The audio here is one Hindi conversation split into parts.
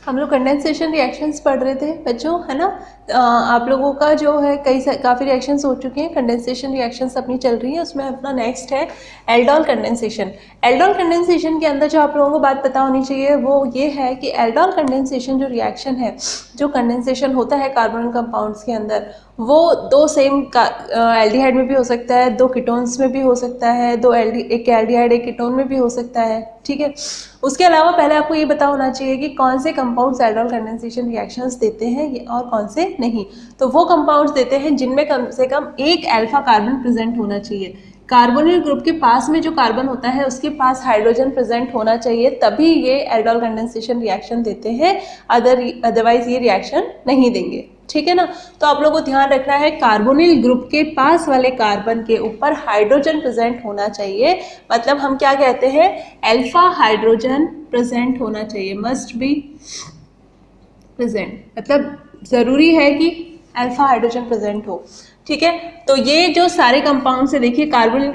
हम लोग कंडेंसेशन रिएक्शंस पढ़ रहे थे बच्चों, है ना। आप लोगों का जो है काफ़ी रिएक्शंस हो चुके हैं, कंडेंसेशन रिएक्शंस अपनी चल रही है। उसमें अपना नेक्स्ट है एल्डोल कंडेंसेशन। एल्डोल कंडेंसेशन के अंदर जो आप लोगों को बात पता होनी चाहिए वो ये है कि एल्डोल कंडेंसेशन जो रिएक्शन है, जो कंडेंसेशन होता है कार्बोनिल कंपाउंड्स के अंदर, वो दो सेम एल्डिहाइड में भी हो सकता है, दो कीटोन्स में भी हो सकता है, एक एल्डिहाइड एक कीटोन में भी हो सकता है, ठीक है। उसके अलावा पहले आपको ये पता होना चाहिए कि कौन से कंपाउंड्स एल्डोल कंडेंसेशन रिएक्शंस देते हैं और कौन से नहीं। तो वो कंपाउंड्स देते हैं जिनमें कम से कम एक अल्फा कार्बन प्रेजेंट होना चाहिए। कार्बोनिल ग्रुप के पास में जो कार्बन होता है उसके पास हाइड्रोजन प्रेजेंट होना चाहिए, तभी ये एल्डोल कंडेंसेशन रिएक्शन देते हैं, अदरवाइज ये रिएक्शन नहीं देंगे, ठीक है ना। तो आप लोगों को ध्यान रखना है कार्बोनिल ग्रुप के पास वाले कार्बन के ऊपर हाइड्रोजन प्रेजेंट होना चाहिए। मतलब हम क्या कहते हैं, अल्फा हाइड्रोजन प्रेजेंट होना चाहिए, मस्ट बी प्रेजेंट, मतलब जरूरी है कि अल्फा हाइड्रोजन प्रेजेंट हो, ठीक है। तो ये जो सारे कंपाउंड से देखिए, कार्बोनिल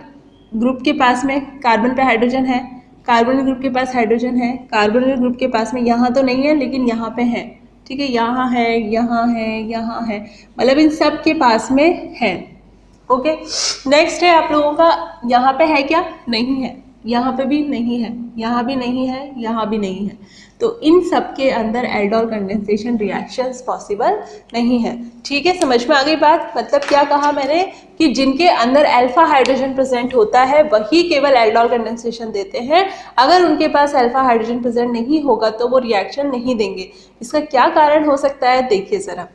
ग्रुप के पास में कार्बन पे हाइड्रोजन है, कार्बोनिल ग्रुप के पास हाइड्रोजन है, कार्बोनिल ग्रुप के पास में यहाँ तो नहीं है लेकिन यहाँ पे है, ठीक है, यहाँ है, यहाँ है, यहाँ है, मतलब इन सब के पास में है, ओके। नेक्स्ट है आप लोगों का, यहाँ पे है क्या, नहीं है, यहाँ पे भी नहीं है, यहाँ भी नहीं है, यहाँ भी नहीं है। तो इन सब के अंदर एल्डोल कंडेंसेशन रिएक्शंस पॉसिबल नहीं है, ठीक है। समझ में आ गई बात। मतलब क्या कहा मैंने कि जिनके अंदर अल्फा हाइड्रोजन प्रेजेंट होता है वही केवल एल्डोल कंडेंसेशन देते हैं। अगर उनके पास अल्फा हाइड्रोजन प्रेजेंट नहीं होगा तो वो रिएक्शन नहीं देंगे। इसका क्या कारण हो सकता है, देखिए जरा।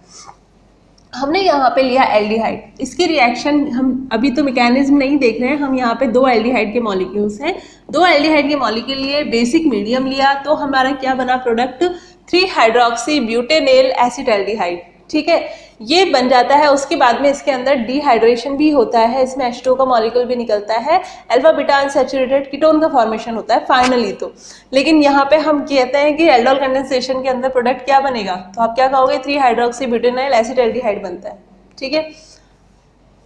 हमने यहाँ पे लिया एल्डिहाइड, इसकी रिएक्शन हम अभी तो मैकेनिज्म नहीं देख रहे हैं, हम यहाँ पे दो एल्डिहाइड के मॉलिक्यूल्स हैं, दो एल्डिहाइड के मॉलिक्यूल लिए बेसिक मीडियम लिया, तो हमारा क्या बना प्रोडक्ट, 3 हाइड्रोक्सी ब्यूटेनेल एसिटाल्डिहाइड, ठीक है, ये बन जाता है। उसके बाद में इसके अंदर डिहाइड्रेशन भी होता है, इसमें H2O का मॉलिक्यूल भी निकलता है, अल्फा बीटा अनसैचुरेटेड कीटोन का फॉर्मेशन होता है फाइनली। तो लेकिन यहाँ पे हम कहते हैं कि एल्डोल कंडेंसेशन के अंदर प्रोडक्ट क्या बनेगा, तो आप क्या कहोगे, 3 हाइड्रोक्सी ब्यूटेनाइल एसिटाल्डिहाइड बनता है, ठीक है।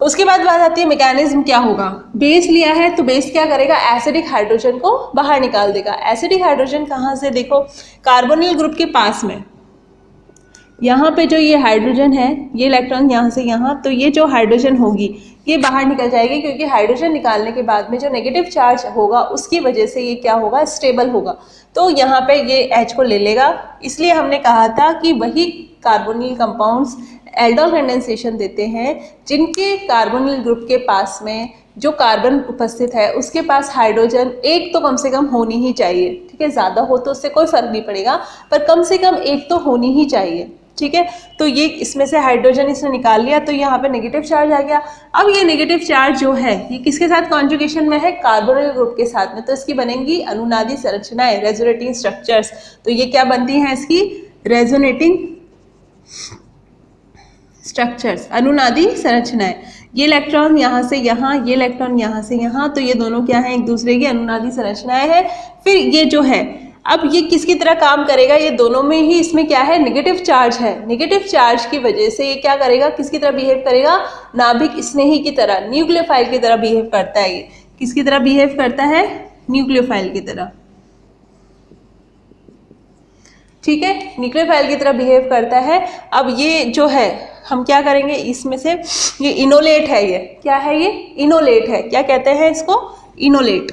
उसके बाद बात आती है मैकेनिज्म क्या होगा। बेस लिया है तो बेस क्या करेगा, एसिडिक हाइड्रोजन को बाहर निकाल देगा। एसिडिक हाइड्रोजन कहाँ से, देखो कार्बोनिल ग्रुप के पास में यहाँ पे जो ये हाइड्रोजन है, ये इलेक्ट्रॉन यहाँ से यहाँ, तो ये जो हाइड्रोजन होगी ये बाहर निकल जाएगी, क्योंकि हाइड्रोजन निकालने के बाद में जो नेगेटिव चार्ज होगा उसकी वजह से ये क्या होगा, स्टेबल होगा। तो यहाँ पे ये H को ले लेगा। इसलिए हमने कहा था कि वही कार्बोनिल कंपाउंड्स एल्डोल कंडेंसेशन देते हैं जिनके कार्बोनिल ग्रुप के पास में जो कार्बन उपस्थित है उसके पास हाइड्रोजन एक तो कम से कम होनी ही चाहिए, ठीक है। ज़्यादा हो तो उससे कोई फर्क नहीं पड़ेगा, पर कम से कम एक तो होनी ही चाहिए, ठीक है। तो ये इसमें से हाइड्रोजन इसने निकाल लिया, तो यहाँ पे नेगेटिव चार्ज आ गया। अब ये नेगेटिव चार्ज जो है ये किसके साथ कॉन्जुगेशन में है, कार्बोनिल ग्रुप के साथ में, तो इसकी बनेंगी अनुनादी संरचनाएं, रेजोनेटिंग स्ट्रक्चर्स। तो ये क्या बनती हैं, इसकी रेजोनेटिंग स्ट्रक्चर्स, अनुनादी संरचनाएं। ये इलेक्ट्रॉन यहाँ से यहाँ, ये इलेक्ट्रॉन यहाँ से यहाँ, तो ये दोनों क्या है, एक दूसरे की अनुनादी संरचनाएं हैं। फिर ये जो है, अब ये किसकी तरह काम करेगा, ये दोनों में ही इसमें क्या है, नेगेटिव चार्ज है। नेगेटिव चार्ज की वजह से ये क्या करेगा, किसकी तरह बिहेव करेगा, नाभिक स्नेही की तरह, न्यूक्लियोफाइल की तरह बिहेव करता है। ये किसकी तरह बिहेव करता है, न्यूक्लियोफाइल की तरह, ठीक है, न्यूक्लियोफाइल की तरह बिहेव करता है। अब ये जो है हम क्या करेंगे, इसमें से ये इनोलेट है, ये क्या है, ये इनोलेट है। क्या कहते हैं इसको, इनोलेट।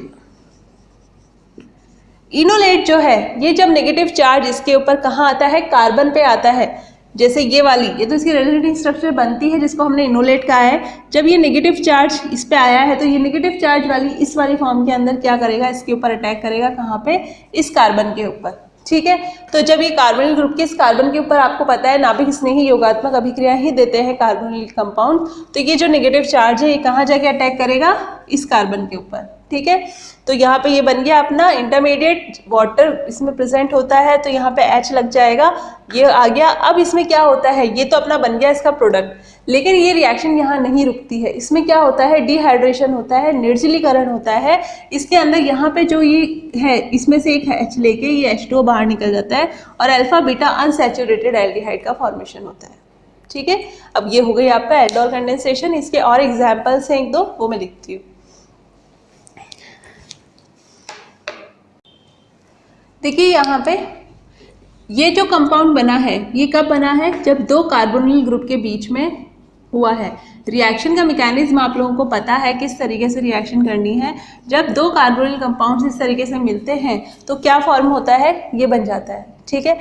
इनोलेट जो है ये जब नेगेटिव चार्ज इसके ऊपर कहाँ आता है, कार्बन पे आता है, जैसे ये वाली, ये तो इसकी रेजोनेटिंग स्ट्रक्चर बनती है जिसको हमने इनोलेट कहा है। जब ये नेगेटिव चार्ज इस पे आया है तो ये नेगेटिव चार्ज वाली इस वाली फॉर्म के अंदर क्या करेगा, इसके ऊपर अटैक करेगा, कहाँ पे, इस कार्बन के ऊपर, ठीक है। तो जब ये कार्बोनिल ग्रुप के इस कार्बन के ऊपर, आपको पता है नाभिक स्नेही योगात्मक अभिक्रिया ही देते हैं कार्बोनिल कंपाउंड, तो ये जो नेगेटिव चार्ज है ये कहाँ जाके अटैक करेगा, इस कार्बन के ऊपर, ठीक है। तो यहाँ पे ये बन गया अपना इंटरमीडिएट, वाटर इसमें प्रेजेंट होता है तो यहाँ पे H लग जाएगा, ये आ गया। अब इसमें क्या होता है, ये तो अपना बन गया इसका प्रोडक्ट, लेकिन ये रिएक्शन यहाँ नहीं रुकती है। इसमें क्या होता है, डिहाइड्रेशन होता है, निर्जलीकरण होता है। इसके अंदर यहाँ पे जो ये है इसमें से एक H लेके ये H2O बाहर निकल जाता है और अल्फा बीटा अनसैचुरेटेड एल्डिहाइड का फॉर्मेशन होता है, ठीक है। अब ये हो गई आपका एल्डोल कंडेंसेशन। इसके और एग्जाम्पल्स हैं एक दो, वो मैं लिखती हूँ। देखिए यहाँ पे ये जो कंपाउंड बना है ये कब बना है, जब दो कार्बोनिल ग्रुप के बीच में हुआ है। रिएक्शन का मैकेनिज्म आप लोगों को पता है किस तरीके से रिएक्शन करनी है। जब दो कार्बोनिल कंपाउंड्स इस तरीके से मिलते हैं तो क्या फॉर्म होता है, ये बन जाता है, ठीक है।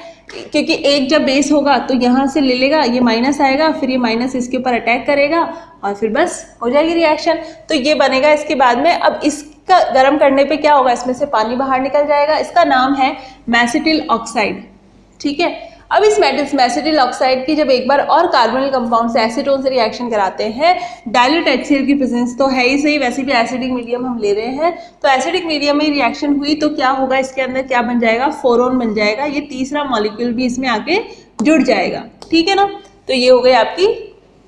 क्योंकि एक जब बेस होगा तो यहाँ से ले लेगा, ये माइनस आएगा, फिर ये माइनस इसके ऊपर अटैक करेगा और फिर बस हो जाएगी रिएक्शन। तो ये बनेगा इसके बाद में। अब इसका गर्म करने पे क्या होगा, इसमें से पानी बाहर निकल जाएगा। इसका नाम है मैसेटिल ऑक्साइड, ठीक है। अब इस मैसेटिल ऑक्साइड की जब एक बार और कार्बोनिल कंपाउंड से एसीटोन से रिएक्शन कराते हैं, डाइल्यूट HCl की प्रेजेंस तो है ही सही, वैसे भी एसिडिक मीडियम हम ले रहे हैं, तो एसिडिक मीडियम में रिएक्शन हुई तो क्या होगा, इसके अंदर क्या बन जाएगा, फोरोन बन जाएगा। ये तीसरा मॉलिक्यूल भी इसमें आके जुड़ जाएगा, ठीक है ना। तो ये हो गई आपकी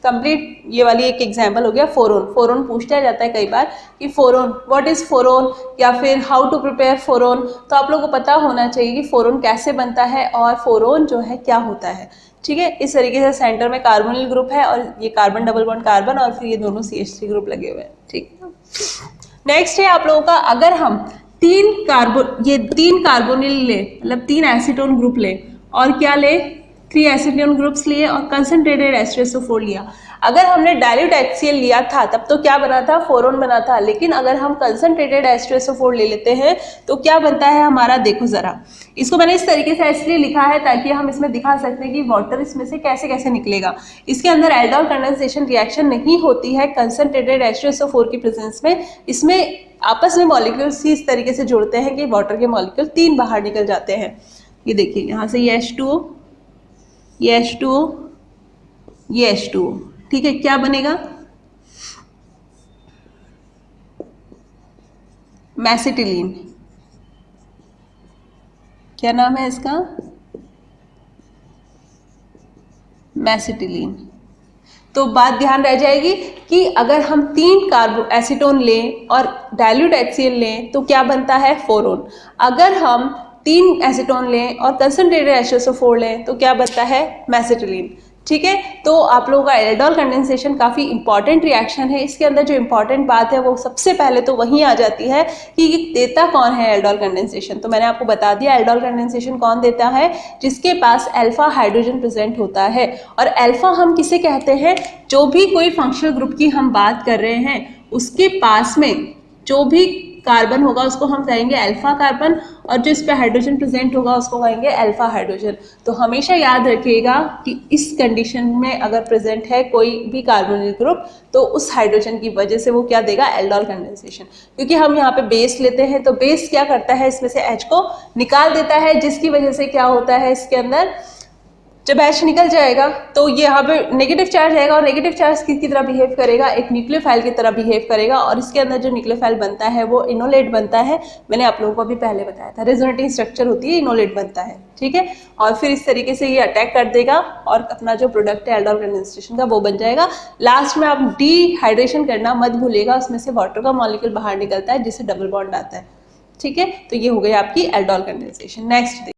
कंप्लीट, ये वाली एक एग्जाम्पल हो गया फोरोन। फोरोन पूछा जाता है कई बार कि फोरोन, व्हाट इज फोरोन, या फिर हाउ टू प्रिपेयर फोरोन। तो आप लोगों को पता होना चाहिए कि फोरोन कैसे बनता है और फोरोन जो है क्या होता है, ठीक है। इस तरीके से सेंटर में कार्बोनिल ग्रुप है और ये कार्बन डबल बॉन्ड कार्बन और फिर ये दोनों CH3 ग्रुप लगे हुए हैं, ठीक है। नेक्स्ट है आप लोगों का, अगर हम तीन कार्बोनिल ले, मतलब 3 एसीटोन ग्रुप ले और क्या ले, 3 एसीटोन ग्रुप्स लिए और कंसंट्रेटेड H2SO4 लिया। अगर हमने डाइल्यूट HCl लिया था तब तो क्या बना था, फोरोन बना था। लेकिन अगर हम कंसंट्रेटेड H2SO4 ले लेते हैं तो क्या बनता है हमारा, देखो जरा। इसको मैंने इस तरीके से इसलिए लिखा है ताकि हम इसमें दिखा सकते हैं कि वाटर इसमें से कैसे कैसे निकलेगा। इसके अंदर एल्डोल कंडेंसेशन रिएक्शन नहीं होती है कंसंट्रेटेड H2SO4 की प्रेजेंस में। इसमें आपस में मॉलिक्यूल्स इस तरीके से जुड़ते हैं कि वाटर के मॉलिक्यूल 3 बाहर निकल जाते हैं। ये देखिए यहाँ से ये H2O, ये H2O, ये H2O, ठीक है। क्या बनेगा, मैसेटिलीन। क्या नाम है इसका, मैसेटिलीन। तो बात ध्यान रह जाएगी कि अगर हम 3 एसीटोन लें और डाइल्यूट HCl लें तो क्या बनता है, फोरोन। अगर हम 3 एसीटोन लें और कंसंट्रेटेड H2SO4 लें तो क्या बनता है, मैसेटिलीन, ठीक है। तो आप लोगों का एल्डोल कंडेंसेशन काफ़ी इंपॉर्टेंट रिएक्शन है। इसके अंदर जो इंपॉर्टेंट बात है वो सबसे पहले तो वहीं आ जाती है कि देता कौन है एल्डोल कंडेंसेशन। तो मैंने आपको बता दिया एल्डोल कंडेंसेशन कौन देता है, जिसके पास अल्फा हाइड्रोजन प्रेजेंट होता है। और अल्फा हम किसे कहते हैं, जो भी कोई फंक्शनल ग्रुप की हम बात कर रहे हैं उसके पास में जो भी कार्बन होगा उसको हम कहेंगे अल्फा कार्बन, और जो इस पे हाइड्रोजन प्रेजेंट होगा उसको कहेंगे अल्फा हाइड्रोजन। तो हमेशा याद रखिएगा कि इस कंडीशन में अगर प्रेजेंट है कोई भी कार्बोनिल ग्रुप तो उस हाइड्रोजन की वजह से वो क्या देगा, एल्डोल कंडेंसेशन। क्योंकि हम यहाँ पे बेस लेते हैं तो बेस क्या करता है, इसमें से H को निकाल देता है, जिसकी वजह से क्या होता है, इसके अंदर जब H निकल जाएगा तो ये यहाँ पे नेगेटिव चार्ज आएगा और नेगेटिव चार्ज किसकी तरह बिहेव करेगा, एक न्यूक्लियोफाइल की तरह बिहेव करेगा। और इसके अंदर जो न्यूक्लियोफाइल बनता है वो इनोलेट बनता है। मैंने आप लोगों को अभी पहले बताया था, रेजोनेटिंग स्ट्रक्चर होती है, इनोलेट बनता है, ठीक है। और फिर इस तरीके से ये अटैक कर देगा और अपना जो प्रोडक्ट है एल्डोल कंडेंसेशन का वो बन जाएगा। लास्ट में आप डिहाइड्रेशन करना मत भूलिएगा, उसमें से वाटर का मॉलिक्यूल बाहर निकलता है जिससे डबल बॉन्ड आता है, ठीक है। तो ये हो गई आपकी एल्डोल कंडेंसेशन। नेक्स्ट